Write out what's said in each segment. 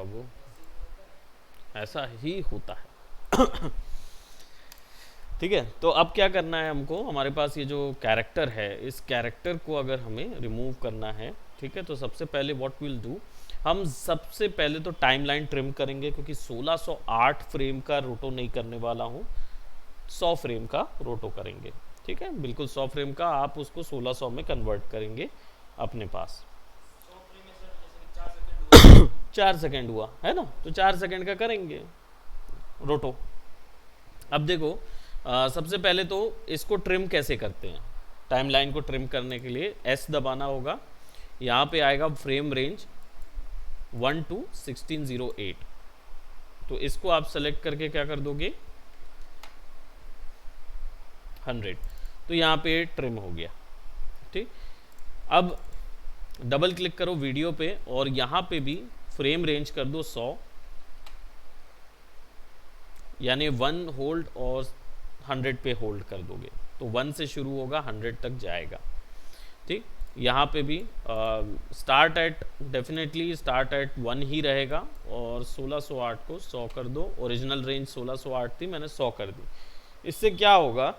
बाबू, ऐसा ही होता है। ठीक है, तो अब क्या करना है हमको, हमारे पास ये जो कैरेक्टर है, इस कैरेक्टर को अगर हमें रिमूव करना है, ठीक है, तो सबसे पहले व्हाट विल डू, हम सबसे पहले तो टाइमलाइन ट्रिम करेंगे, क्योंकि 1608 फ्रेम का रोटो नहीं करने वाला हूँ, 100 फ्रेम का रोटो करेंगे। ठीक है, बिल्कुल 100 फ्रेम का, आप उसको 1600 में कन्वर्ट करेंगे अपने पास। 4 सेकेंड हुआ है ना, तो 4 सेकेंड का करेंगे रोटो। अब देखो, सबसे पहले तो इसको ट्रिम कैसे करते हैं, टाइमलाइन को ट्रिम करने के लिए एस दबाना होगा, यहाँ पे आएगा फ्रेम रेंज 1 to 1608, तो इसको आप सेलेक्ट करके क्या कर दोगे 100, तो यहाँ पे ट्रिम हो गया। ठीक, अब डबल क्लिक करो वीडियो पे और यहाँ पे भी फ्रेम रेंज कर दो 100, यानी 1 होल्ड और 100 पे होल्ड कर दोगे, तो 1 से शुरू होगा 100 तक जाएगा। ठीक, यहाँ पे भी start at, definitely start at 1 ही रहेगा, और 1608 को 100 कर दो, ओरिजिनल रेंज 1608 थी, मैंने 100 कर दी। इससे क्या होगा,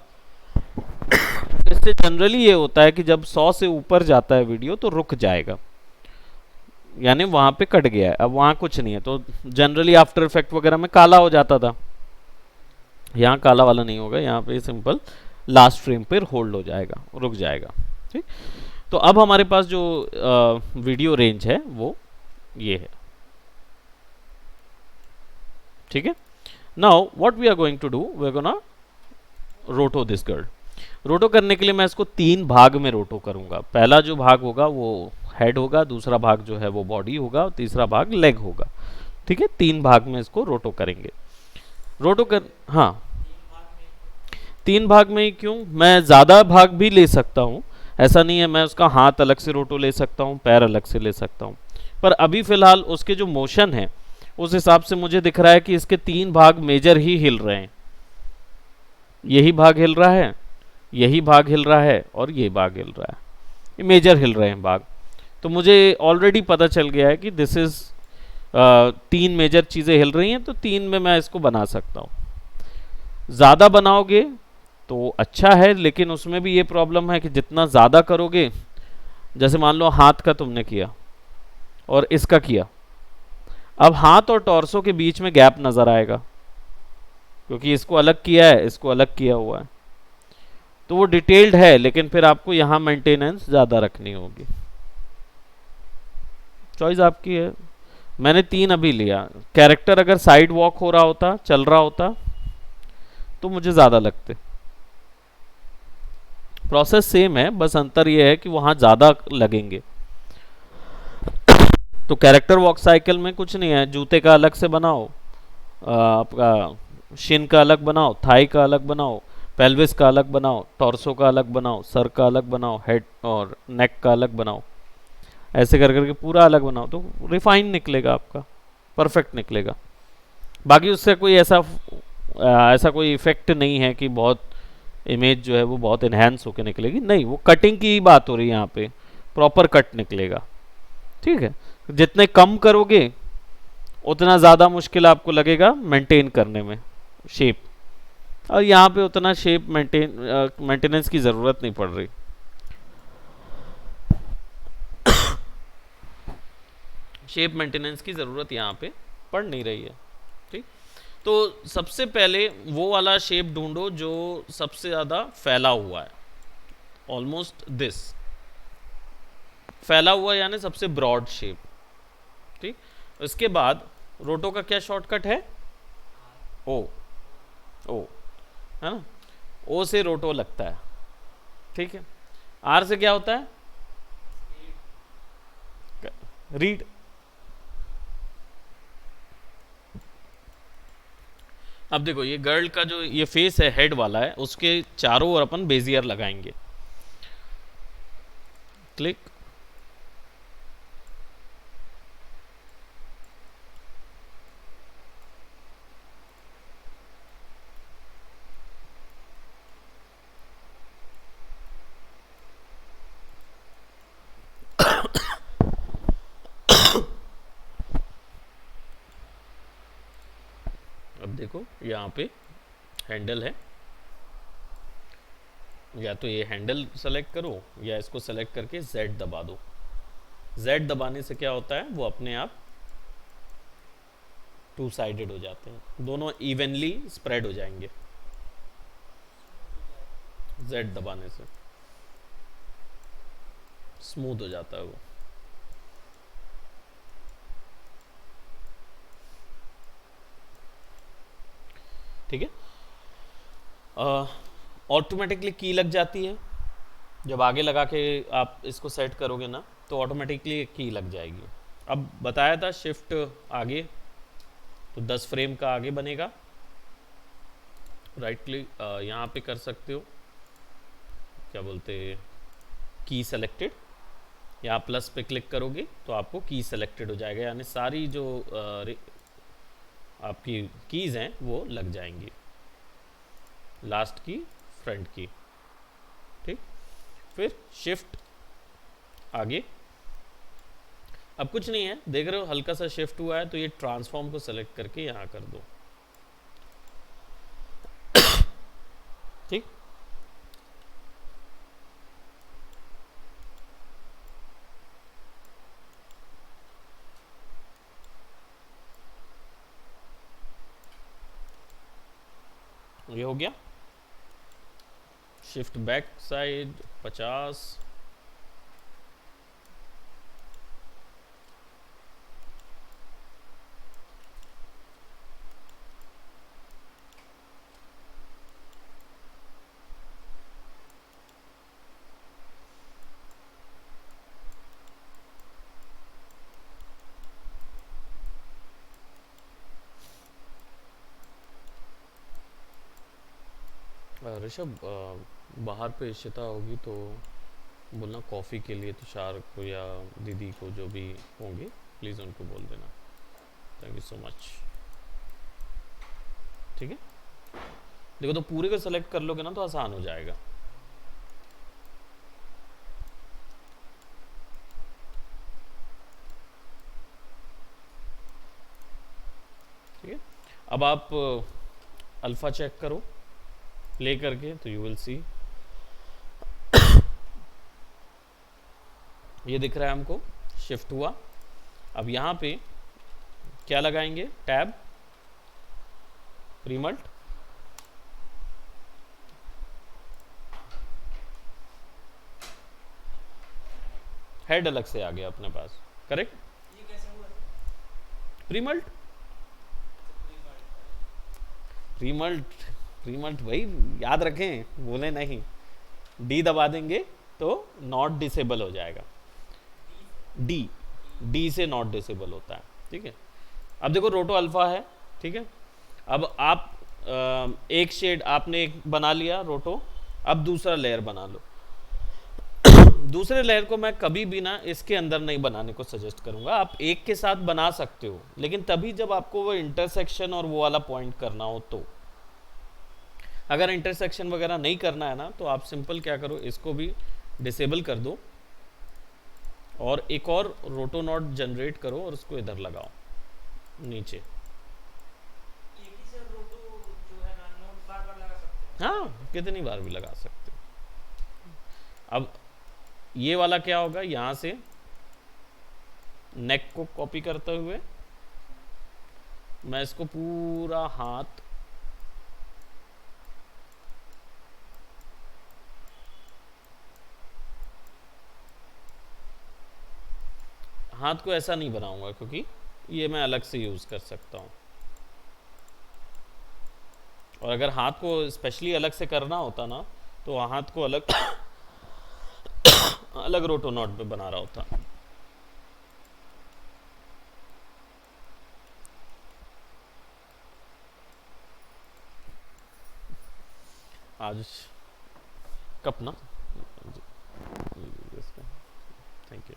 इससे जनरली ये होता है कि जब 100 से ऊपर जाता है वीडियो तो रुक जाएगा, यानी वहाँ पे कट गया है, अब वहाँ कुछ नहीं है। तो जनरली आफ्टर इफेक्ट वगैरह में काला हो जाता था, यहाँ काला वाला नहीं होगा, यहाँ पे सिंपल लास्ट फ्रेम पर होल्ड हो जाएगा, रुक जाएगा। ठीक, तो अब हमारे पास जो वीडियो रेंज है वो ये है। ठीक है, now what we are going to do, we are gonna roto this girl. Roto करने के लिए मैं इसको 3 भाग में रोटो करूंगा। पहला जो भाग होगा वो हेड होगा, दूसरा भाग जो है वो बॉडी होगा, और तीसरा भाग लेग होगा। ठीक है, 3 भाग में इसको रोटो करेंगे। रोटो कर, हाँ 3 भाग में ही क्यों, मैं ज़्यादा भाग भी ले सकता हूँ, ऐसा नहीं है, मैं उसका हाथ अलग से रोटो ले सकता हूँ, पैर अलग से ले सकता हूँ, पर अभी फ़िलहाल उसके जो मोशन है उस हिसाब से मुझे दिख रहा है कि इसके 3 भाग मेजर ही हिल रहे हैं। यही भाग हिल रहा है, यही भाग हिल रहा है, और ये भाग हिल रहा है, ये मेजर हिल रहे हैं भाग। तो मुझे ऑलरेडी पता चल गया है कि दिस इज़ 3 मेजर चीज़ें हिल रही हैं, तो 3 में मैं इसको बना सकता हूँ। ज़्यादा बनाओगे तो अच्छा है, लेकिन उसमें भी ये प्रॉब्लम है कि जितना ज़्यादा करोगे, जैसे मान लो हाथ का तुमने किया और इसका किया, अब हाथ और टॉर्सो के बीच में गैप नज़र आएगा, क्योंकि इसको अलग किया है, इसको अलग किया हुआ है, तो वो डिटेल्ड है, लेकिन फिर आपको यहाँ मेंटेनेंस ज़्यादा रखनी होगी। चॉइस आपकी है, मैंने 3 अभी लिया। कैरेक्टर अगर साइड वॉक हो रहा होता, चल रहा होता, तो मुझे ज़्यादा लगते। प्रोसेस सेम है, बस अंतर यह है कि वहाँ ज़्यादा लगेंगे। तो कैरेक्टर वॉक साइकिल में कुछ नहीं है, जूते का अलग से बनाओ, आपका शिन का अलग बनाओ, थाई का अलग बनाओ, पेल्विस का अलग बनाओ, टॉर्सो का अलग बनाओ, सर का अलग बनाओ, हेड और नेक का अलग बनाओ, ऐसे कर करके पूरा अलग बनाओ, तो रिफाइन निकलेगा आपका, परफेक्ट निकलेगा। बाकी उससे कोई ऐसा कोई इफेक्ट नहीं है कि बहुत इमेज जो है वो बहुत इन्हेंस होकर निकलेगी, नहीं, वो कटिंग की बात हो रही है यहाँ पे, प्रॉपर कट निकलेगा। ठीक है, जितने कम करोगे उतना ज़्यादा मुश्किल आपको लगेगा मेंटेन करने में शेप, और यहाँ पे उतना शेप मेंटेनेंस की ज़रूरत नहीं पड़ रही। शेप मेंटेनेंस की ज़रूरत यहाँ पे पड़ नहीं रही है। ठीक, तो सबसे पहले वो वाला शेप ढूंढो जो सबसे ज़्यादा फैला हुआ है, ऑलमोस्ट दिस फैला हुआ, यानी सबसे ब्रॉड शेप। ठीक, इसके बाद रोटो का क्या शॉर्टकट है, ओ, ओ है ना, ओ से रोटो लगता है। ठीक है, आर से क्या होता है, रीड। अब देखो, ये गर्ल का जो ये फेस है, हेड वाला है, उसके चारों ओर अपन बेजियर लगाएंगे। क्लिक, देखो यहाँ पे हैंडल है, या तो ये हैंडल सेलेक्ट करो या इसको सेलेक्ट करके Z दबा दो। Z दबाने से क्या होता है, वो अपने आप टू साइडेड हो जाते हैं, दोनों इवनली स्प्रेड हो जाएंगे Z दबाने से, स्मूथ हो जाता है वो। ठीक है, ऑटोमेटिकली की लग जाती है, जब आगे लगा के आप इसको सेट करोगे ना तो ऑटोमेटिकली की लग जाएगी। अब बताया था शिफ्ट आगे, तो 10 फ्रेम का आगे बनेगा। राइट क्लिक यहाँ पे कर सकते हो, क्या बोलते हैं, की सेलेक्टेड, यहाँ प्लस पे क्लिक करोगे तो आपको की सेलेक्टेड हो जाएगा, यानी सारी जो आपकी कीज़ हैं वो लग जाएंगी, लास्ट की, फ्रंट की। ठीक, फिर शिफ्ट आगे, अब कुछ नहीं है, देख रहे हो हल्का सा शिफ्ट हुआ है, तो ये ट्रांसफॉर्म को सेलेक्ट करके यहाँ कर दो। ठीक, ये हो गया। शिफ्ट बैक साइड 50, ऋषभ बाहर पे इशिता होगी तो बोलना कॉफ़ी के लिए तुषार को या दीदी को, जो भी होंगे प्लीज़ उनको बोल देना। Thank you so much. ठीक है, देखो तो पूरे को सेलेक्ट कर लोगे ना तो आसान हो जाएगा। ठीक है, अब आप अल्फ़ा चेक करो प्ले करके, तो यू विल सी, ये दिख रहा है हमको, शिफ्ट हुआ। अब यहाँ पे क्या लगाएंगे, टैब, प्रीमल्ट, हेड अलग से आ गया अपने पास, करेक्ट। ये कैसे हुआ? प्रीमल्ट, प्रीमल्ट, प्रीमल्ट भाई याद रखें, बोले नहीं, डी दबा देंगे तो नॉट डिसेबल हो जाएगा। डी, डी से नॉट डिसेबल होता है। ठीक है, अब देखो रोटो अल्फा है। ठीक है, अब आप एक शेड आपने एक बना लिया रोटो, अब दूसरा लेयर बना लो। दूसरे लेयर को मैं कभी भी ना इसके अंदर नहीं बनाने को सजेस्ट करूंगा, आप एक के साथ बना सकते हो, लेकिन तभी जब आपको वो इंटरसेक्शन और वो वाला पॉइंट करना हो तो। अगर इंटरसेक्शन वगैरह नहीं करना है ना तो आप सिंपल क्या करो, इसको भी डिसेबल कर दो और एक और रोटो नॉट जनरेट करो और उसको इधर लगाओ नीचे। एक ही से रोटो जो है ना नोट बार बार लगा सकते हैं। हाँ, कितनी बार भी लगा सकते हो। अब ये वाला क्या होगा, यहाँ से नेक को कॉपी करते हुए मैं इसको पूरा हाथ हाथ को ऐसा नहीं बनाऊंगा, क्योंकि ये मैं अलग से यूज़ कर सकता हूँ। और अगर हाथ को स्पेशली अलग से करना होता ना तो हाथ को अलग अलग रोटो नॉट पे बना रहा होता। आज कप ना, थैंक यू।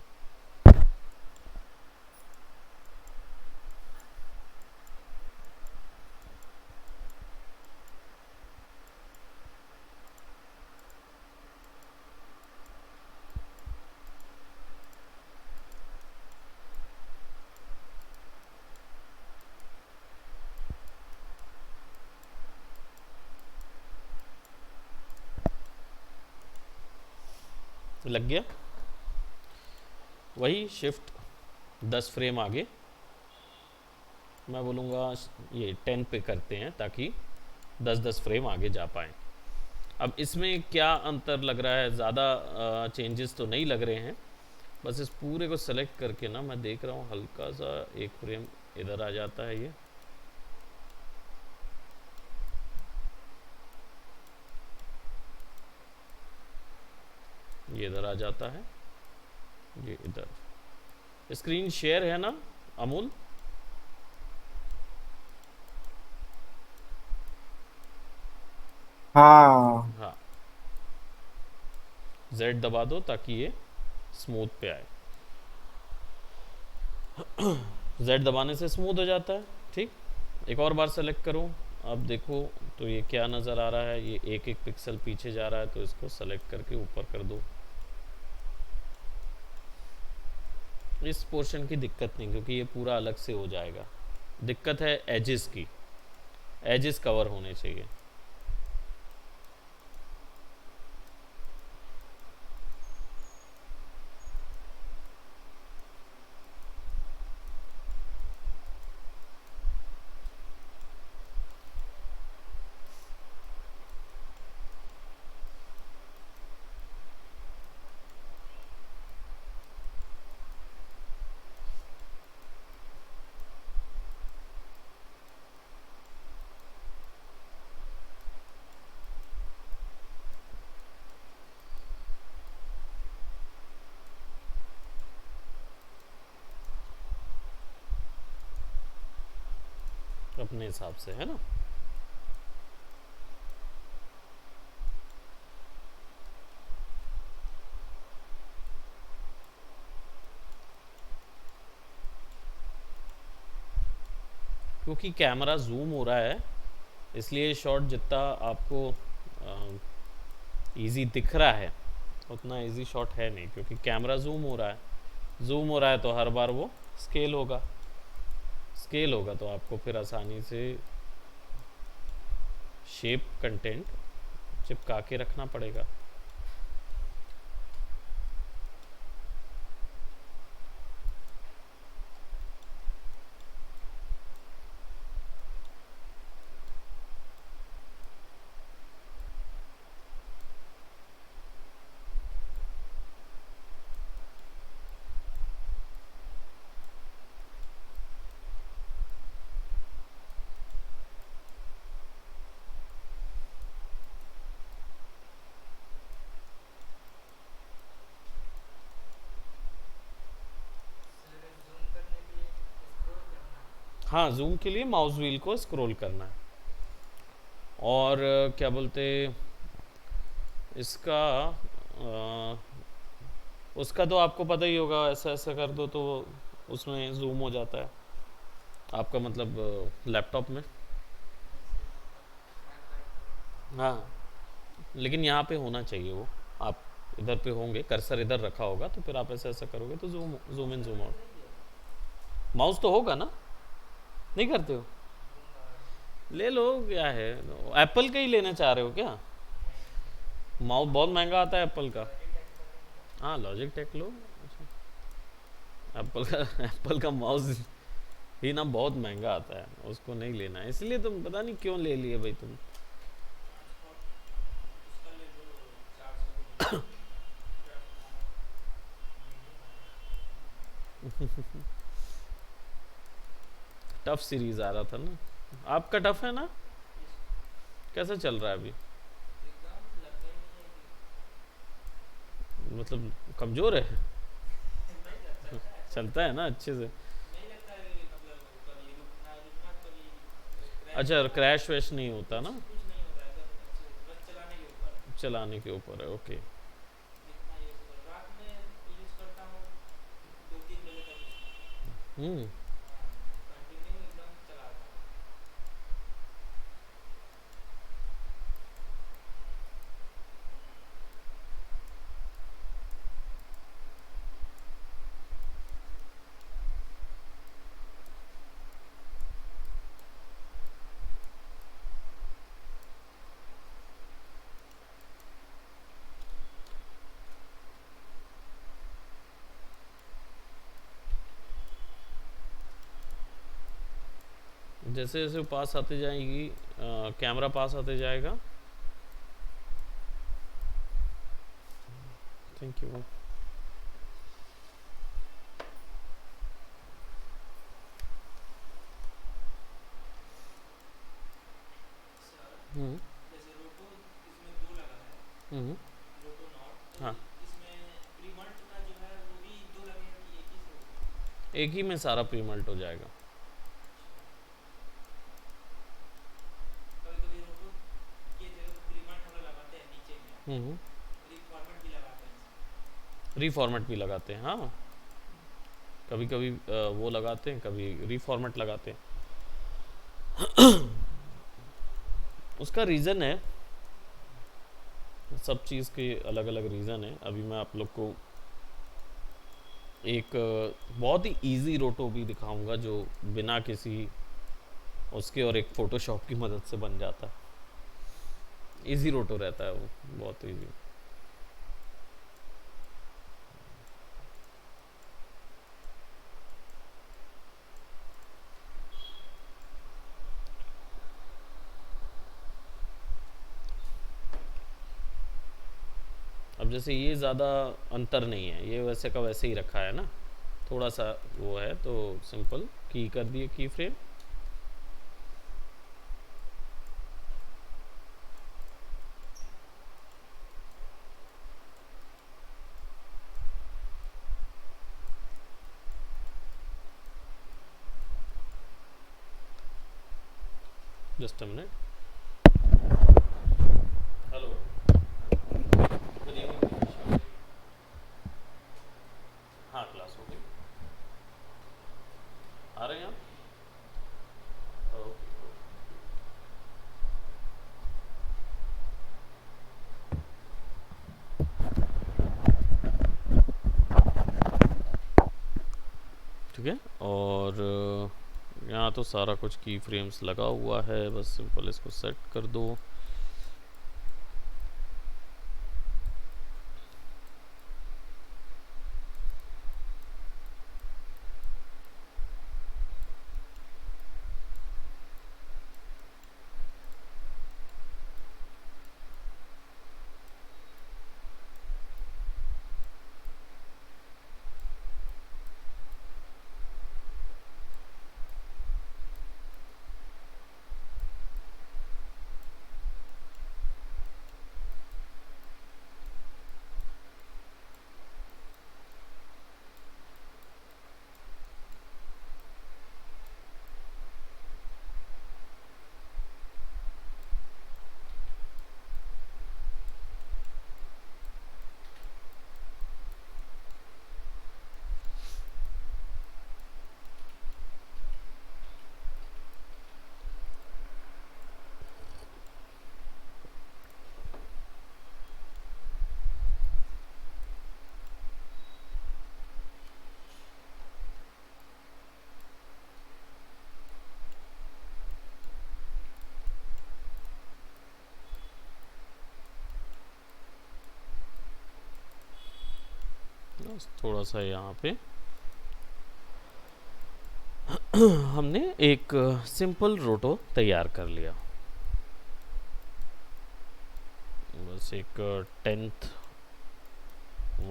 लग गया। वही शिफ्ट 10 फ्रेम आगे, मैं बोलूँगा ये 10 पे करते हैं ताकि 10-10 फ्रेम आगे जा पाएँ। अब इसमें क्या अंतर लग रहा है, ज़्यादा चेंजेस तो नहीं लग रहे हैं। बस इस पूरे को सेलेक्ट करके ना मैं देख रहा हूँ हल्का सा एक फ्रेम इधर आ जाता है, ये इधर आ जाता है, ये इधर। स्क्रीन शेयर है ना अमूल? हाँ। हाँ, Z दबा दो ताकि ये स्मूथ पे आए। Z दबाने से स्मूथ हो जाता है। ठीक, एक और बार सेलेक्ट करो। अब देखो तो ये क्या नज़र आ रहा है, ये एक एक पिक्सल पीछे जा रहा है, तो इसको सेलेक्ट करके ऊपर कर दो। इस पोर्शन की दिक्कत नहीं, क्योंकि ये पूरा अलग से हो जाएगा। दिक्कत है एजेस की, एजेस कवर होने चाहिए। अपने हिसाब से, है ना। क्योंकि कैमरा जूम हो रहा है, इसलिए शॉट जितना आपको इजी दिख रहा है उतना इजी शॉट है नहीं, क्योंकि कैमरा जूम हो रहा है। जूम हो रहा है तो हर बार वो स्केल होगा, स्केल होगा तो आपको फिर आसानी से शेप कंटेंट चिपका के रखना पड़ेगा। सर जूम करने के लिए स्क्रॉल करना है। हाँ, जूम के लिए माउस व्हील को स्क्रॉल करना है। और क्या बोलते इसका उसका तो आपको पता ही होगा, ऐसा ऐसा कर दो तो उसमें जूम हो जाता है आपका, मतलब लैपटॉप में। ऐसे मतलब मैं करता हूँ। हाँ, लेकिन यहाँ पे होना चाहिए वो। आप इधर पे होंगे, कर्सर इधर रखा होगा, तो फिर आप ऐसा ऐसा करोगे तो zoom zoom in zoom out. Mouse तो होगा ना, नहीं करते हो? लूँगा। ले लो, क्या है, एप्पल का ही लेना चाह रहे हो क्या? नहीं, माउस बहुत महंगा आता है एप्पल का। लॉजिटेक का लूँगा। हाँ, लॉजिक टेक लो। एप्पल का एप्पल का माउस ही ना बहुत महंगा आता है, उसको नहीं लेना है, इसलिए तुम पता नहीं क्यों ले लिए भाई तुम। ट्रांसपोर्ट उसका ले लो, 400 भी ले लो। टफ सीरीज आ रहा था ना, आपका टफ है ना? कैसा चल रहा है अभी? एकदम लगता ही नहीं है मतलब कमज़ोर है? कि नहीं लग सकता है ऐसा। चलता है ना अच्छे से? नहीं लगता है कि मतलब कभी रुकना रुकना कभी क्रैश अच्छा, होना, क्रैश वैश नहीं होता कुछ ना? कुछ नहीं होता है, एकदम अच्छे बस चलाने के ऊपर है। चलाने के ऊपर है, ओके। जितना यूज़ कर रात में यूज़ करता हूँ 2-3 बजे तक उसको। हम्म। हाँ, कंटिन्यू एकदम चलाता हूँ। जैसे जैसे पास आते जाएगी कैमरा पास आते जाएगा। Thank you. सर हम्म। जैसे रोटो इसमें दो लगा है, हम्म। रोटो नॉट, तो हाँ, इसमें प्रीमल्ट का जो है वो भी दो लगेगा कि एक ही से होगा? एक ही में सारा प्रीमल्ट हो जाएगा। कभी कभी रोटो के जगह प्रीमल्ट हम लोग लगाते हैं नीचे में, हम्म। रिफॉर्मेट भी लगाते हैं इसमें। रीफॉर्मेट भी लगाते हैं, हाँ। कभी कभी वो लगाते हैं, कभी रीफॉर्मेट लगाते हैं। उसका रीज़न है, सब चीज़ के अलग अलग रीज़न है। अभी मैं आप लोग को एक बहुत ही इजी रोटो भी दिखाऊंगा जो बिना किसी उसके और एक फ़ोटोशॉप की मदद से बन जाता है। इजी रोटो रहता है वो, बहुत इजी। अब जैसे ये ज़्यादा अंतर नहीं है, ये वैसे का वैसे ही रखा है ना, थोड़ा सा वो है तो सिंपल की कर दिए की frame. Just a minute. Hello, good evening. हाँ, क्लास हो गई। आ रहे हैं आप? ओके। ठीक है। और यहाँ तो सारा कुछ की फ्रेम्स लगा हुआ है, बस सिंपल इसको सेट कर दो। बस थोड़ा सा यहाँ पे हमने एक सिंपल रोटो तैयार कर लिया। बस एक 10th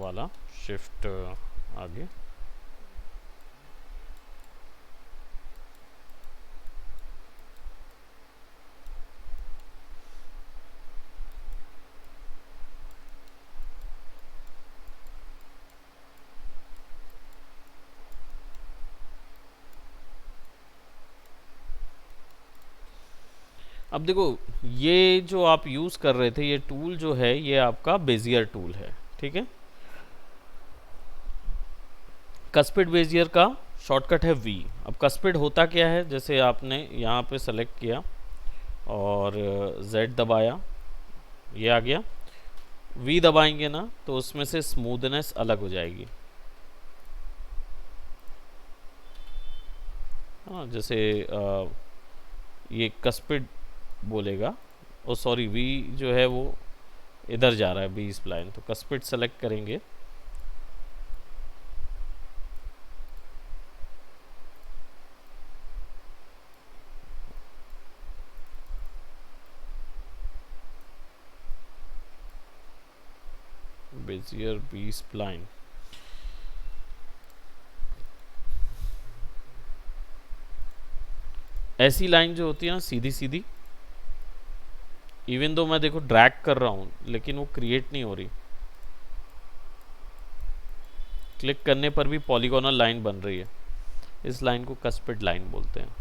वाला शिफ्ट आगे। अब देखो, ये जो आप यूज़ कर रहे थे, ये टूल जो है ये आपका बेजियर टूल है, ठीक है। कस्पिड बेजियर का शॉर्टकट है वी। अब कस्पिड होता क्या है, जैसे आपने यहाँ पे सेलेक्ट किया और Z दबाया, ये आ गया। वी दबाएंगे ना तो उसमें से स्मूथनेस अलग हो जाएगी। हाँ, जैसे ये कस्पिड बोलेगा, ओ सॉरी, वी जो है वो इधर जा रहा है, बी स्प्लाइन, तो कस्पिड सेलेक्ट करेंगे। Bezier B spline. ऐसी लाइन जो होती है ना सीधी सीधी, इवन दो मैं देखो ड्रैग कर रहा हूं लेकिन वो क्रिएट नहीं हो रही, क्लिक करने पर भी पॉलीगोनल लाइन बन रही है। इस लाइन को कस्पिड लाइन बोलते हैं।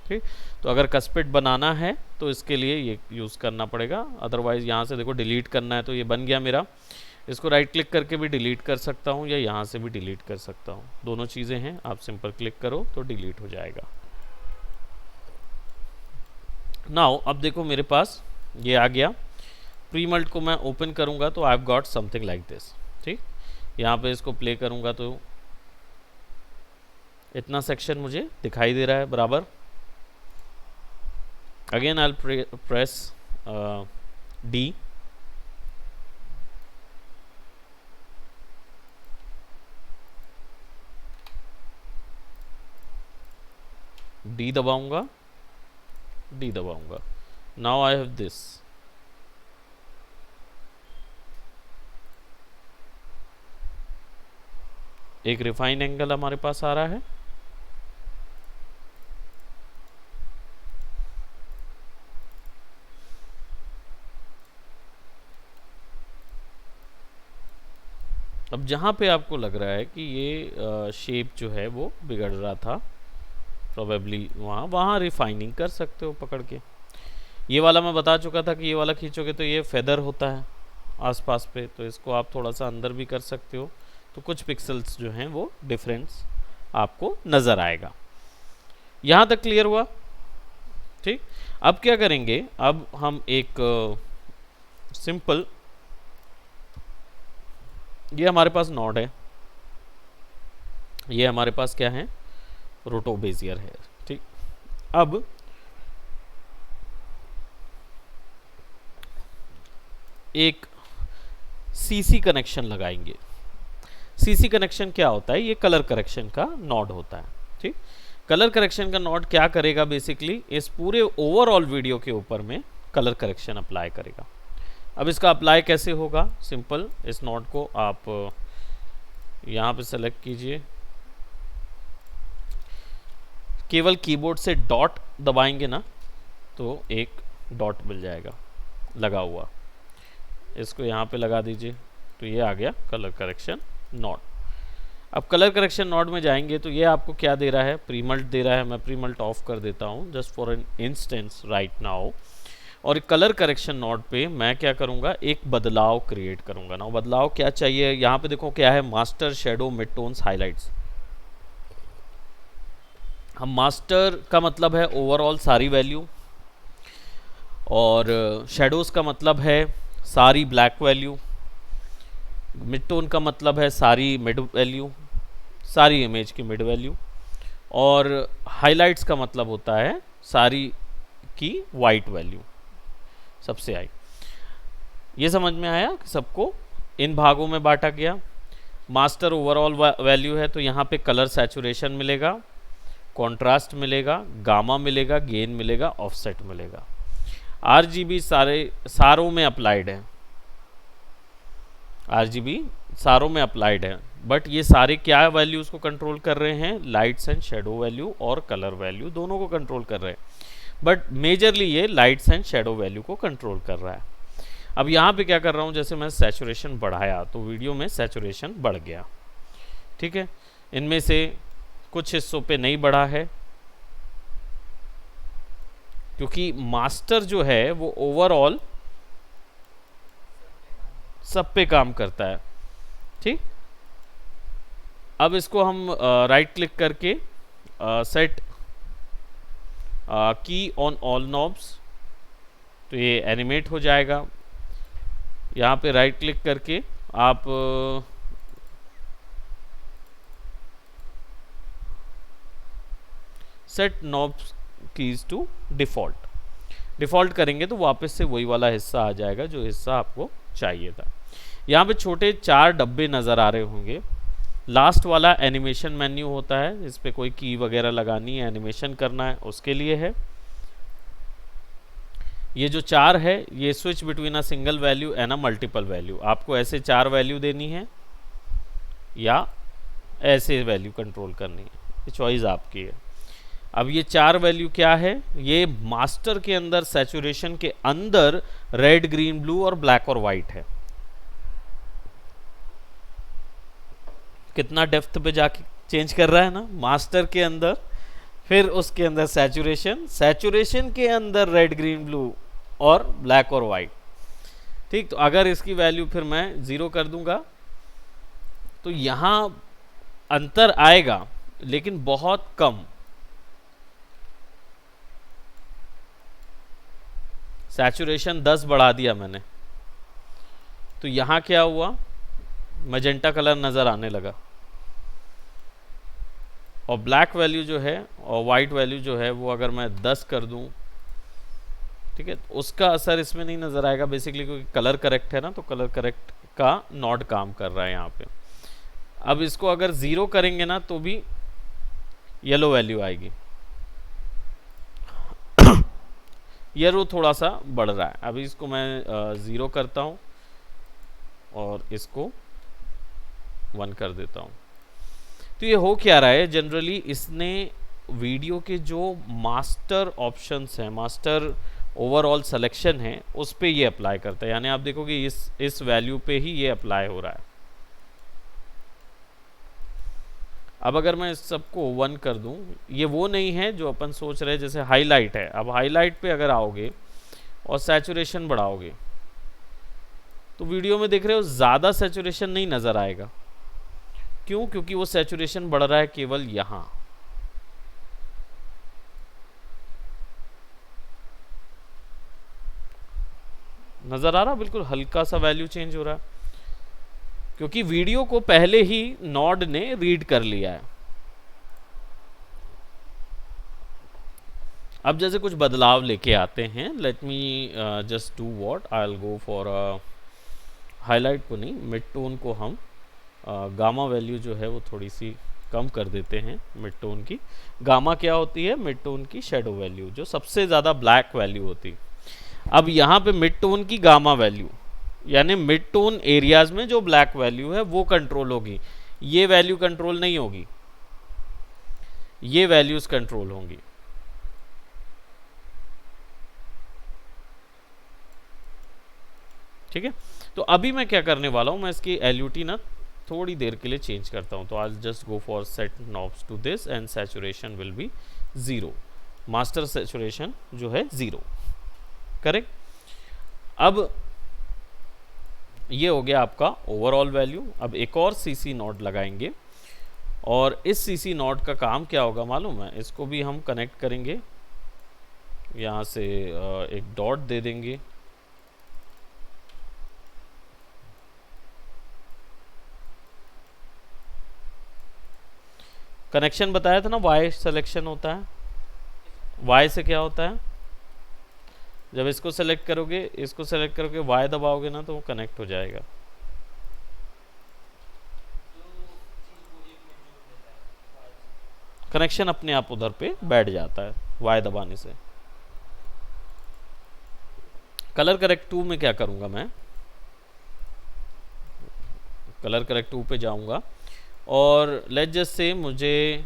ठीक, तो अगर कस्पिड बनाना है तो इसके लिए ये यूज़ करना पड़ेगा, अदरवाइज यहाँ से देखो डिलीट करना है तो ये बन गया मेरा। इसको राइट क्लिक करके भी डिलीट कर सकता हूँ या यहाँ से भी डिलीट कर सकता हूँ, दोनों चीज़ें हैं। आप सिंपल क्लिक करो तो डिलीट हो जाएगा। नाउ अब देखो मेरे पास ये आ गया। प्रीमल्ट को मैं ओपन करूँगा तो I have got something like this. ठीक, यहाँ पे इसको प्ले करूँगा तो इतना सेक्शन मुझे दिखाई दे रहा है बराबर। Again I will press D, D दबाऊंगा, डी दबाऊंगा। Now I have this. एक रिफाइन एंगल हमारे पास आ रहा है। अब जहाँ पे आपको लग रहा है कि ये शेप जो है वो बिगड़ रहा था, प्रोबेबली वहाँ रिफाइनिंग कर सकते हो पकड़ के। ये वाला मैं बता चुका था कि ये वाला खींचोगे तो ये फेदर होता है आसपास पे, तो इसको आप थोड़ा सा अंदर भी कर सकते हो, तो कुछ पिक्सल्स जो हैं वो डिफरेंस आपको नज़र आएगा। यहाँ तक क्लियर हुआ? ठीक, अब क्या करेंगे, अब हम एक सिंपल, ये हमारे पास नॉड है, ये हमारे पास क्या है, रोटो बेजियर है। ठीक, अब एक सीसी कनेक्शन लगाएंगे। सीसी कनेक्शन क्या होता है, ये कलर करेक्शन का नॉड होता है। ठीक, कलर करेक्शन का नॉड क्या करेगा, बेसिकली इस पूरे ओवरऑल वीडियो के ऊपर में कलर करेक्शन अप्लाई करेगा। अब इसका अप्लाई कैसे होगा, सिंपल इस नॉड को आप यहाँ पे सेलेक्ट कीजिए, केवल कीबोर्ड से डॉट दबाएंगे ना तो एक डॉट मिल जाएगा लगा हुआ, इसको यहाँ पे लगा दीजिए तो ये आ गया कलर करेक्शन नॉड। अब कलर करेक्शन नॉड में जाएंगे तो ये आपको क्या दे रहा है, प्रीमल्ट दे रहा है। मैं प्रीमल्ट ऑफ कर देता हूँ just for an instance right now. और कलर करेक्शन नॉड पे मैं क्या करूँगा, एक बदलाव क्रिएट करूँगा ना। बदलाव क्या चाहिए, यहाँ पे देखो क्या है, master, shadow, mid tones, highlights. हम मास्टर का मतलब है ओवरऑल सारी वैल्यू, और शेडोज़ का मतलब है सारी ब्लैक वैल्यू, मिड टोन का मतलब है सारी मिड वैल्यू, सारी इमेज की मिड वैल्यू, और हाइलाइट्स का मतलब होता है सारी की वाइट वैल्यू सबसे आई। ये समझ में आया कि सबको इन भागों में बांटा गया। मास्टर ओवरऑल वैल्यू है तो यहाँ पे कलर सैचुरेशन मिलेगा, कॉन्ट्रास्ट मिलेगा, गामा मिलेगा, गेन मिलेगा, ऑफसेट मिलेगा। आरजीबी सारों में अप्लाइड है, आरजीबी सारों में अप्लाइड है, बट ये सारे क्या वैल्यूज़ को कंट्रोल कर रहे हैं, लाइट्स एंड शेडो वैल्यू और कलर वैल्यू दोनों को कंट्रोल कर रहे हैं, बट मेजरली ये लाइट्स एंड शेडो वैल्यू को कंट्रोल कर रहा है। अब यहाँ पे क्या कर रहा हूँ, जैसे मैं सैचुरेशन बढ़ाया तो वीडियो में सैचुरेशन बढ़ गया। ठीक है, इनमें से कुछ हिस्सों पे नहीं बढ़ा है क्योंकि मास्टर जो है वो ओवरऑल सब पे काम करता है। ठीक, अब इसको हम राइट क्लिक करके सेट की ऑन ऑल नॉब्स, तो ये एनिमेट हो जाएगा। यहाँ पे राइट क्लिक करके आप set knobs keys to default करेंगे तो वापस से वही वाला हिस्सा आ जाएगा जो हिस्सा आपको चाहिए था। यहाँ पे छोटे 4 डब्बे नज़र आ रहे होंगे। लास्ट वाला एनिमेशन मेन्यू होता है, इस पर कोई की वगैरह लगानी है, एनिमेशन करना है, उसके लिए है। ये जो 4 है ये switch between a single value and a multiple value, आपको ऐसे 4 वैल्यू देनी है या ऐसे वैल्यू कंट्रोल करनी है, ये चॉइस आपकी है। अब ये 4 वैल्यू क्या है, ये मास्टर के अंदर सैचुरेशन के अंदर रेड ग्रीन ब्लू और ब्लैक और वाइट है। कितना डेप्थ पे जाके चेंज कर रहा है ना, मास्टर के अंदर, फिर उसके अंदर सैचुरेशन, सैचुरेशन के अंदर रेड ग्रीन ब्लू और ब्लैक और वाइट। ठीक, तो अगर इसकी वैल्यू फिर मैं 0 कर दूंगा तो यहां अंतर आएगा लेकिन बहुत कम। सैचुरेशन 10 बढ़ा दिया मैंने तो यहां क्या हुआ, मैजेंटा कलर नजर आने लगा, और ब्लैक वैल्यू जो है और वाइट वैल्यू जो है वो अगर मैं 10 कर दूं, ठीक है, तो उसका असर इसमें नहीं नजर आएगा बेसिकली, क्योंकि कलर करेक्ट है ना, तो कलर करेक्ट का नॉट काम कर रहा है यहाँ पे। अब इसको अगर 0 करेंगे ना तो भी येलो वैल्यू आएगी, ये रो थोड़ा सा बढ़ रहा है। अभी इसको मैं 0 करता हूँ और इसको 1 कर देता हूँ। तो ये हो क्या रहा है, जनरली इसने वीडियो के जो मास्टर ऑप्शंस हैं, मास्टर ओवरऑल सिलेक्शन है, उस पे ये अप्लाई करता है। यानी आप देखोगे इस वैल्यू पे ही ये अप्लाई हो रहा है। अब अगर मैं इस सबको 1 कर दूं, ये वो नहीं है जो अपन सोच रहे हैं जैसे हाईलाइट है। अब हाईलाइट पे अगर आओगे और सैचुरेशन बढ़ाओगे तो वीडियो में देख रहे हो ज़्यादा सैचुरेशन नहीं नज़र आएगा। क्यों? क्योंकि वो सैचुरेशन बढ़ रहा है केवल यहां। नजर आ रहा, बिल्कुल हल्का सा वैल्यू चेंज हो रहा है, क्योंकि वीडियो को पहले ही नॉड ने रीड कर लिया है। अब जैसे कुछ बदलाव लेके आते हैं, let me just do what, I will go for highlight को नहीं, मिड टोन को हम गामा वैल्यू जो है वो थोड़ी सी कम कर देते हैं। मिड टोन की गामा क्या होती है, मिड टोन की शेडो वैल्यू, जो सबसे ज़्यादा ब्लैक वैल्यू होती है। अब यहाँ पे मिड टोन की गामा वैल्यू, यानी मिड टोन एरियाज में जो ब्लैक वैल्यू है वो कंट्रोल होगी, ये वैल्यू कंट्रोल नहीं होगी, ये वैल्यूज कंट्रोल होंगी। ठीक है, तो अभी मैं क्या करने वाला हूं, मैं इसकी एलयूटी ना थोड़ी देर के लिए चेंज करता हूं। तो I just go for set knobs to this and saturation will be 0, master saturation जो है 0, करेक्ट। अब ये हो गया आपका ओवरऑल वैल्यू। अब एक और सीसी नॉड लगाएंगे, और इस सीसी नॉड का काम क्या होगा मालूम है, इसको भी हम कनेक्ट करेंगे, यहाँ से एक डॉट दे देंगे, कनेक्शन बताया था ना, वाई सिलेक्शन होता है। वाई से क्या होता है, जब इसको सेलेक्ट करोगे, इसको सेलेक्ट करोगे, वाई दबाओगे ना तो वो कनेक्ट हो जाएगा। कनेक्शन अपने आप उधर पे बैठ जाता है वाई दबाने से। कलर करेक्ट 2 में क्या करूंगा मैं, कलर करेक्ट 2 पे जाऊंगा और लेट जस्ट से मुझे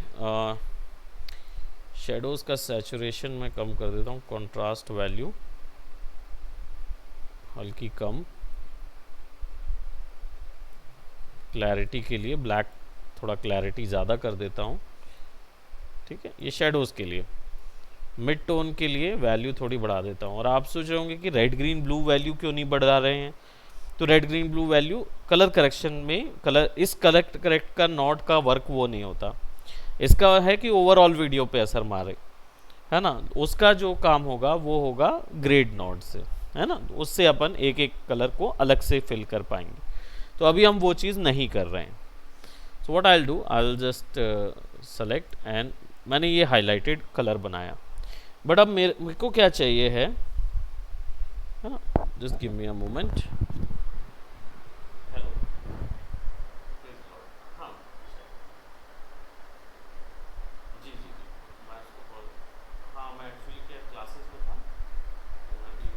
शेडोज का सैचुरेशन मैं कम कर देता हूँ, कंट्रास्ट वैल्यू हल्की कम, क्लैरिटी के लिए ब्लैक थोड़ा क्लैरिटी ज़्यादा कर देता हूँ। ठीक है, ये शेडोज़ के लिए। मिड टोन के लिए वैल्यू थोड़ी बढ़ा देता हूँ। और आप सोच रहे होंगे कि रेड ग्रीन ब्लू वैल्यू क्यों नहीं बढ़ा रहे हैं, तो red green blue value colour correction में, इस करेक्ट का नॉट का वर्क वो नहीं होता, इसका है कि ओवरऑल वीडियो पे असर मारे, है ना। उसका जो काम होगा वो होगा ग्रेड नॉट से, है ना, उससे अपन एक एक कलर को अलग से फिल कर पाएंगे। तो अभी हम वो चीज़ नहीं कर रहे हैं। So what I will do, I will just select and मैंने ये हाईलाइटेड कलर बनाया। बट अब मेरे को क्या चाहिए है ना, just give me a moment. हाँ, मैं एक्चुअली क्या क्लासेस में था, तो मैं भी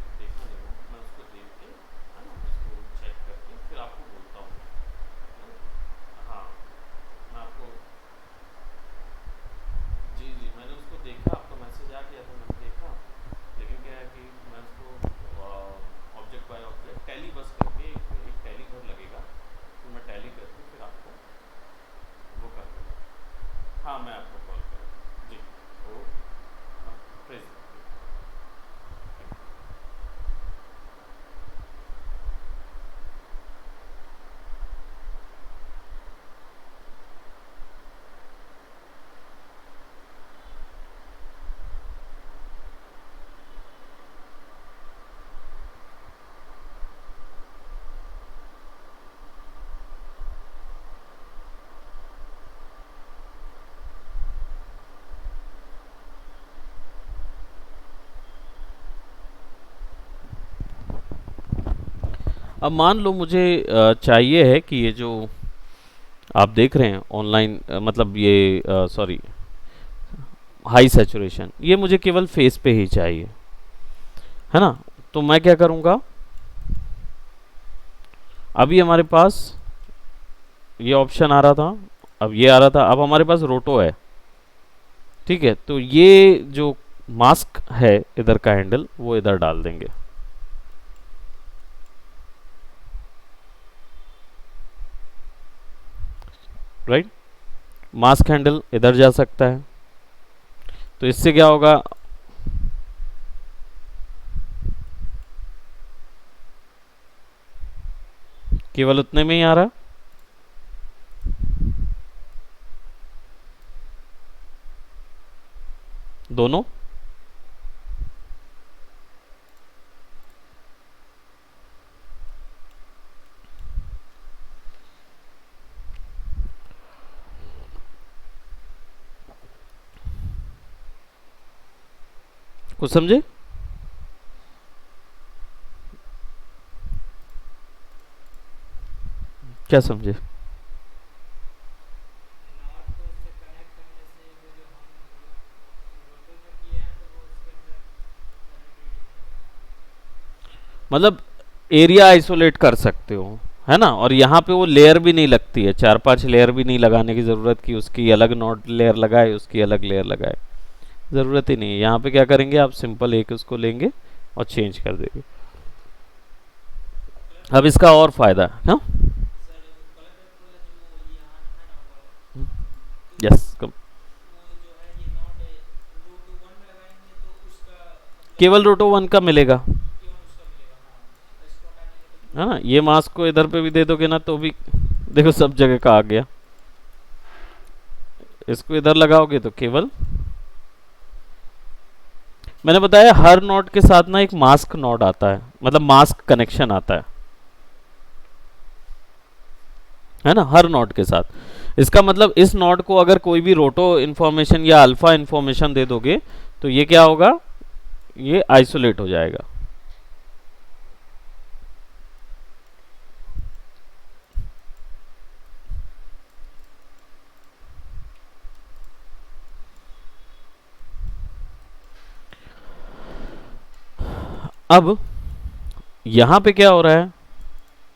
मैं आपको कॉल करूँ जी। ओ प्लीज। अब मान लो मुझे चाहिए है कि ये जो आप देख रहे हैं ऑनलाइन, मतलब ये सॉरी हाई सैचुरेशन, ये मुझे केवल फेस पे ही चाहिए, है ना। तो मैं क्या करूँगा, अभी हमारे पास ये ऑप्शन आ रहा था, अब ये आ रहा था, अब हमारे पास रोटो है, ठीक है। तो ये जो मास्क है इधर का हैंडल वो इधर डाल देंगे, राइट। मास्क हैंडल इधर जा सकता है, तो इससे क्या होगा, केवल उतने में ही आ रहा, दोनों। कुछ समझे? क्या समझे? नॉट को उससे कनेक्ट करने से वो जो हम रोटो जो किए हैं तो वो उसके अंदर कनेक्टिविटी नहीं मतलब एरिया आइसोलेट कर सकते हो, है ना। और यहाँ पे वो लेयर भी नहीं लगती है, 4-5 लेयर भी नहीं लगाने की ज़रूरत कि उसकी अलग नोट लेयर लगाए, उसकी अलग लेयर लगाए, ज़रूरत ही नहीं है। यहाँ पे क्या करेंगे, आप सिंपल एक उसको लेंगे और चेंज कर देंगे। अब इसका और फायदा है, हाँ, सर कलर रेट वाला जो ये यहाँ है ना वो तो यस, वो जो है ये नॉट रूट वन में लगाएंगे तो उसका मतलब केवल रोटो वन का मिलेगा, केवल उसका मिलेगा। हाँ इसको हटा देंगे तो है पूरा ना। ये मास्क को इधर पे भी दे दोगे ना तो भी देखो सब जगह का आ गया। इसको इधर लगाओगे तो केवल, मैंने बताया हर नोड के साथ ना एक मास्क नोड आता है, मतलब मास्क कनेक्शन आता है ना, हर नोड के साथ। इसका मतलब इस नोड को अगर कोई भी रोटो इन्फॉर्मेशन या अल्फा इन्फॉर्मेशन दे दोगे तो ये क्या होगा, ये आइसोलेट हो जाएगा। अब यहां पे क्या हो रहा है,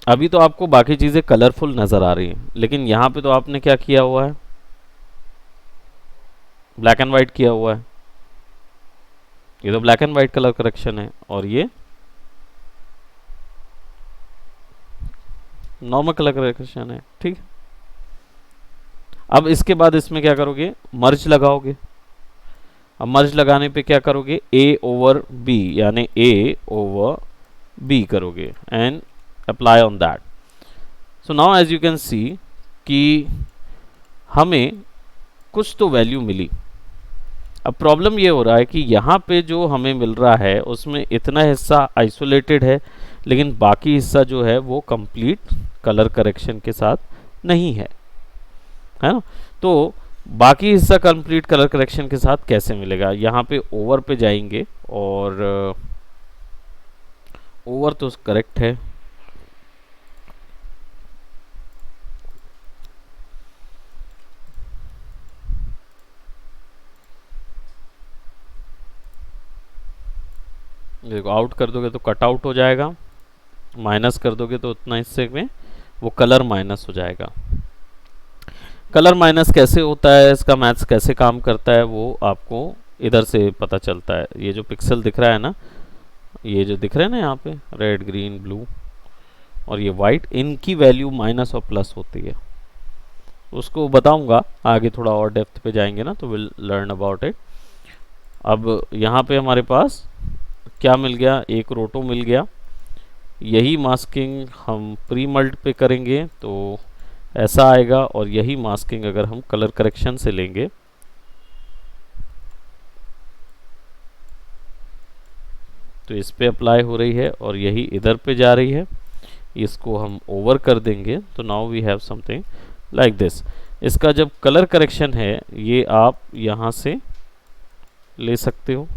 अभी तो आपको बाकी चीजें कलरफुल नजर आ रही हैं, लेकिन यहां पे तो आपने क्या किया हुआ है, ब्लैक एंड व्हाइट किया हुआ है। ये तो black and white colour correction है, और ये नॉर्मल कलर करेक्शन है, ठीक। अब इसके बाद इसमें क्या करोगे, मर्ज लगाओगे। अब मर्ज लगाने पे क्या करोगे, ए ओवर बी, यानी ए ओवर बी करोगे and apply on that. So now as you can see कि हमें कुछ तो वैल्यू मिली। अब प्रॉब्लम ये हो रहा है कि यहाँ पे जो हमें मिल रहा है उसमें इतना हिस्सा आइसोलेटेड है, लेकिन बाकी हिस्सा जो है वो कंप्लीट कलर करेक्शन के साथ नहीं है ना। तो बाकी हिस्सा कंप्लीट कलर करेक्शन के साथ कैसे मिलेगा, यहाँ पे ओवर पे जाएंगे, और ओवर तो करेक्ट है, देखो आउट कर दोगे तो कट आउट हो जाएगा, माइनस कर दोगे तो उतना हिस्से में वो कलर माइनस हो जाएगा। कलर माइनस कैसे होता है, इसका मैथ्स कैसे काम करता है, वो आपको इधर से पता चलता है। ये जो पिक्सल दिख रहा है ना, ये जो दिख रहे हैं ना यहाँ पे रेड ग्रीन ब्लू और ये वाइट, इनकी वैल्यू माइनस और प्लस होती है। उसको बताऊंगा आगे, थोड़ा और डेप्थ पे जाएंगे ना तो विल लर्न अबाउट इट। अब यहाँ पे हमारे पास क्या मिल गया, एक रोटो मिल गया। यही मास्किंग हम प्री मल्ट पे करेंगे तो ऐसा आएगा, और यही मास्किंग अगर हम कलर करेक्शन से लेंगे तो इस पे अप्लाई हो रही है और यही इधर पे जा रही है। इसको हम ओवर कर देंगे तो now we have something like this. इसका जब कलर करेक्शन है ये आप यहाँ से ले सकते हो।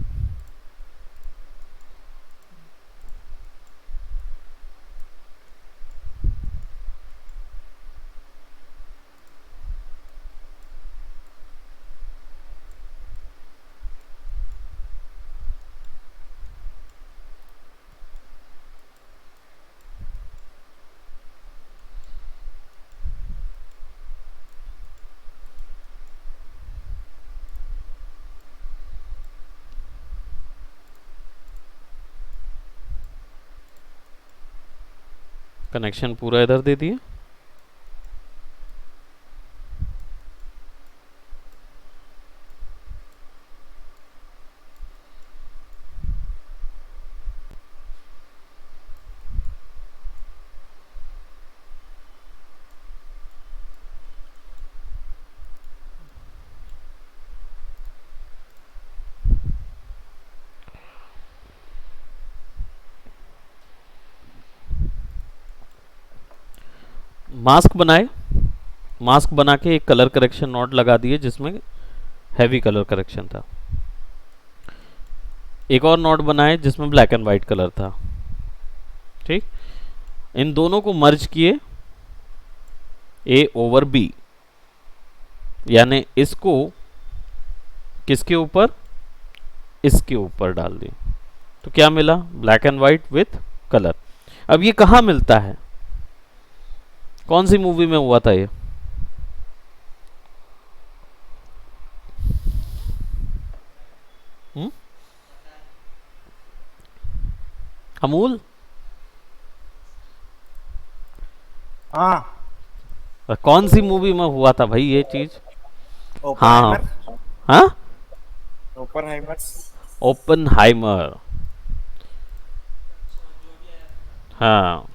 कनेक्शन पूरा इधर दे दिए। मास्क बनाए, मास्क बना के एक कलर करेक्शन नॉट लगा दिए जिसमें हैवी कलर करेक्शन था। एक और नॉट बनाए जिसमें ब्लैक एंड वाइट कलर था। ठीक, इन दोनों को मर्ज किए ए ओवर बी, यानी इसको किसके ऊपर, इसके ऊपर डाल दिए तो क्या मिला, black and white with colour. अब ये कहाँ मिलता है, कौन सी मूवी में हुआ था ये? अमूल, हाँ, कौन सी मूवी में हुआ था भाई ये चीज? हाँ ओपनहाइमर। हाँ, ओपनहाइमर। ओपनहाइमर। अच्छा जो भी आया था। हाँ,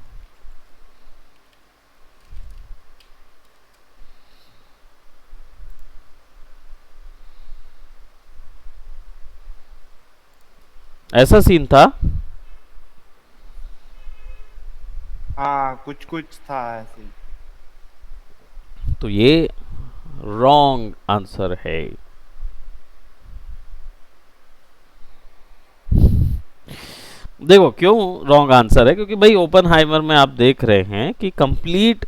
ऐसा सीन था। हाँ, कुछ कुछ था ऐसे ही। तो ये रॉन्ग आंसर है। देखो क्यों रॉन्ग आंसर है, क्योंकि भाई ओपनहाइमर में आप देख रहे हैं कि कंप्लीट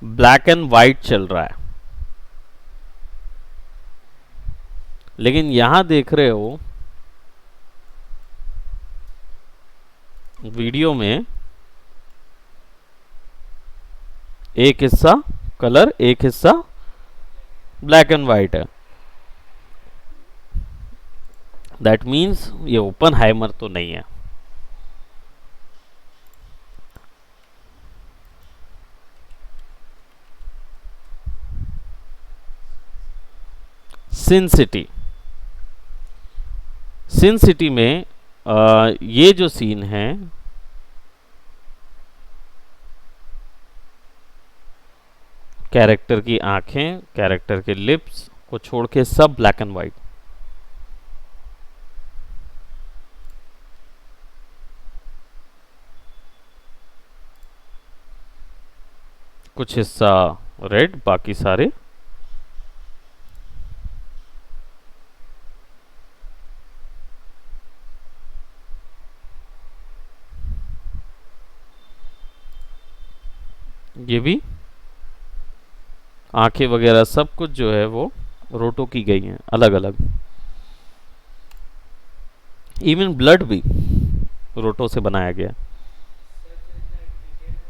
ब्लैक एंड वाइट चल रहा है, लेकिन यहां देख रहे हो वीडियो में एक हिस्सा कलर एक हिस्सा ब्लैक एंड वाइट है। दैट मीन्स ये ओपनहाइमर तो नहीं है। सिन सिटी, सिन सिटी में ये जो सीन है कैरेक्टर की आंखें, कैरेक्टर के लिप्स को छोड़ के सब ब्लैक एंड वाइट। कुछ हिस्सा रेड, बाकी सारे ये भी आंखें वगैरह सब कुछ जो है वो रोटो की गई हैं अलग अलग। इवन ब्लड भी रोटो से बनाया गया। सर तो इतना डिटेल में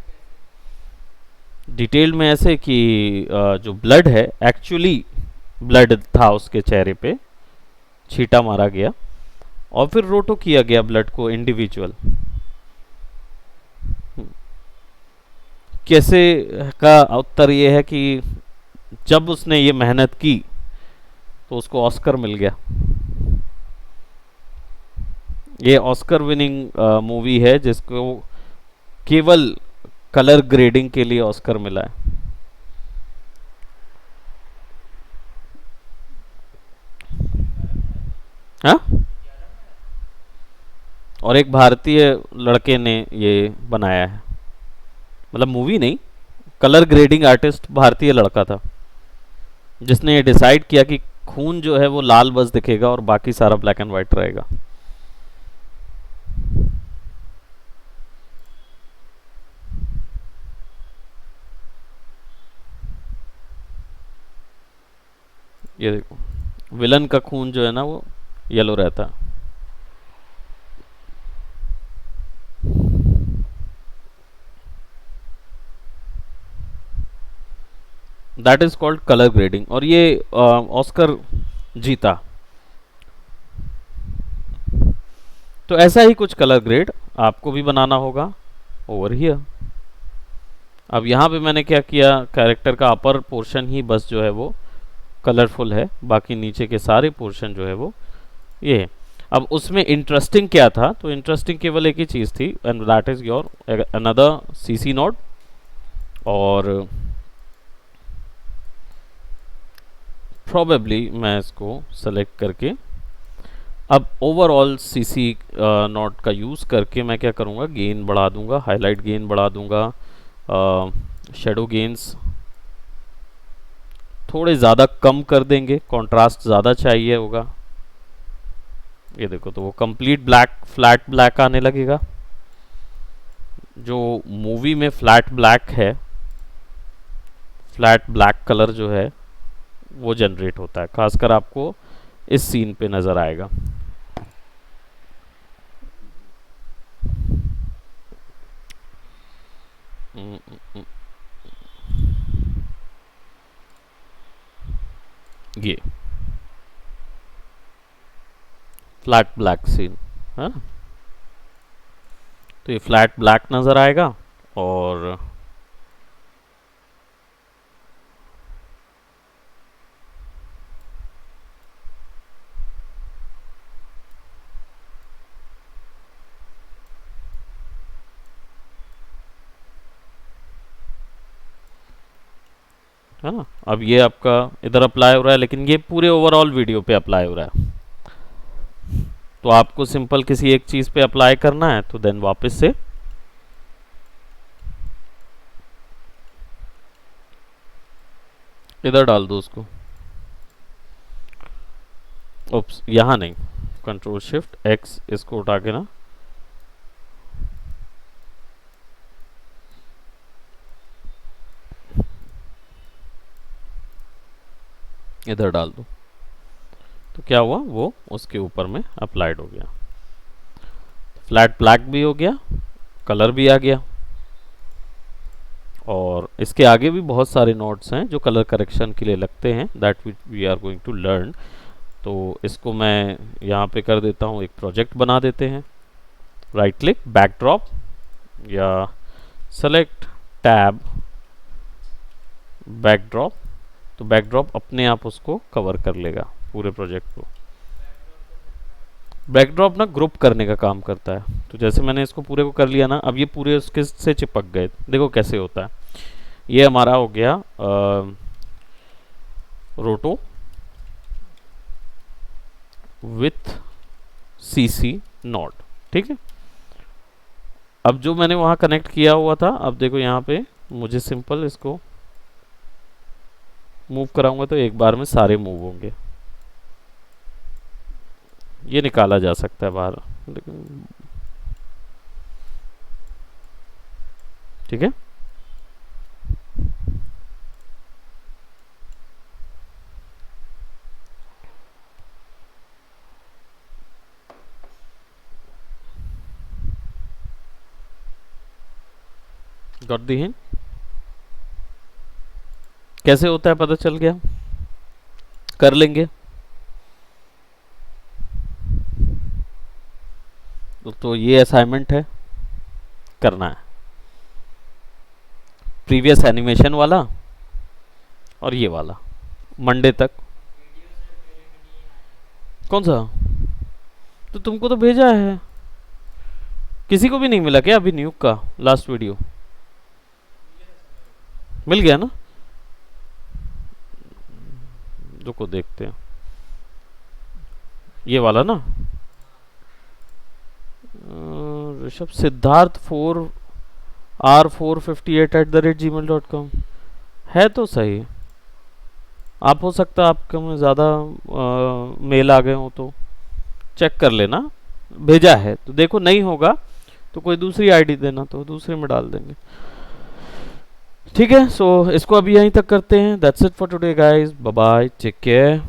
कैसे? डिटेल में ऐसे कि जो ब्लड है एक्चुअली ब्लड था उसके चेहरे पे, छींटा मारा गया और फिर रोटो किया गया ब्लड को इंडिविजुअल। कैसे का उत्तर ये है कि जब उसने ये मेहनत की तो उसको ऑस्कर मिल गया। ये ऑस्कर विनिंग मूवी है जिसको केवल कलर ग्रेडिंग के लिए ऑस्कर मिला है। हाँ, और एक भारतीय लड़के ने ये बनाया है, मतलब मूवी नहीं, कलर ग्रेडिंग आर्टिस्ट भारतीय लड़का था जिसने ये डिसाइड किया कि खून जो है वो लाल बस दिखेगा और बाकी सारा ब्लैक एंड व्हाइट रहेगा। ये देखो, विलन का खून जो है ना वो येलो रहता है। That is called colour grading, और ये ऑस्कर जीता। तो ऐसा ही कुछ कलर ग्रेड आपको भी बनाना होगा ओवर हियर। अब यहाँ पे मैंने क्या किया, कैरेक्टर का अपर पोर्शन ही बस जो है वो कलरफुल है, बाकी नीचे के सारे पोर्शन जो है वो ये है। अब उसमें इंटरेस्टिंग क्या था, तो इंटरेस्टिंग केवल एक ही चीज़ थी, and that is your another CC node. और प्रोबेबली मैं इसको सेलेक्ट करके अब ओवरऑल सीसी नोड का यूज़ करके मैं क्या करूँगा, गेन बढ़ा दूंगा, हाईलाइट गेन बढ़ा दूंगा, शेडो गेन्स थोड़े ज़्यादा कम कर देंगे, कंट्रास्ट ज़्यादा चाहिए होगा। ये देखो, तो वो कंप्लीट ब्लैक, फ्लैट ब्लैक आने लगेगा। जो मूवी में फ्लैट ब्लैक है, फ्लैट ब्लैक कलर जो है वो जनरेट होता है, खासकर आपको इस सीन पे नज़र आएगा। ये फ्लैट ब्लैक सीन है ना, तो ये फ्लैट ब्लैक नज़र आएगा। और है ना, अब ये आपका इधर अप्लाई हो रहा है, लेकिन ये पूरे ओवरऑल वीडियो पे अप्लाई हो रहा है। तो आपको सिंपल किसी एक चीज़ पे अप्लाई करना है, तो देन वापस से इधर डाल दो उसको। ओप्स, यहाँ नहीं, कंट्रोल शिफ्ट एक्स इसको उठा के ना इधर डाल दो, तो क्या हुआ, वो उसके ऊपर में अप्लाइड हो गया। फ्लैट ब्लैक भी हो गया, कलर भी आ गया। और इसके आगे भी बहुत सारे नोड्स हैं जो कलर करेक्शन के लिए लगते हैं, that we are going to learn. तो इसको मैं यहाँ पे कर देता हूँ, एक प्रोजेक्ट बना देते हैं। राइट क्लिक, बैकड्रॉप, या सेलेक्ट टैब बैकड्रॉप, तो बैकड्रॉप अपने आप उसको कवर कर लेगा पूरे प्रोजेक्ट को। बैकड्रॉप ना ग्रुप करने का काम करता है, तो जैसे मैंने इसको पूरे को कर लिया ना, अब ये पूरे उसके से चिपक गए। देखो कैसे होता है, ये हमारा हो गया रोटो विथ सीसी नोड, ठीक है। अब जो मैंने वहाँ कनेक्ट किया हुआ था, अब देखो यहाँ पे मुझे सिंपल इसको मूव कराऊंगा तो एक बार में सारे मूव होंगे। ये निकाला जा सकता है बाहर, लेकिन ठीक है। गॉट दी हिंट, कैसे होता है पता चल गया, कर लेंगे। तो ये असाइनमेंट है, करना है प्रीवियस एनिमेशन वाला, और ये वाला मंडे तक। वीडियो से पहले में नहीं आया। कौन सा? तो तुमको तो भेजा है, किसी को भी नहीं मिला क्या अभी न्यूक का लास्ट वीडियो? मिल गया ना? रुको देखते हैं, ये वाला ना, ऋषभ सिद्धार्थ 4R458@gmail.com है तो सही। आप हो सकता है आपके में ज़्यादा मेल आ गए हो तो चेक कर लेना, भेजा है तो देखो, नहीं होगा तो कोई दूसरी आईडी देना, तो दूसरे में डाल देंगे। ठीक है, सो इसको अभी यहीं तक करते हैं। That's it for today guys, bye bye, take care.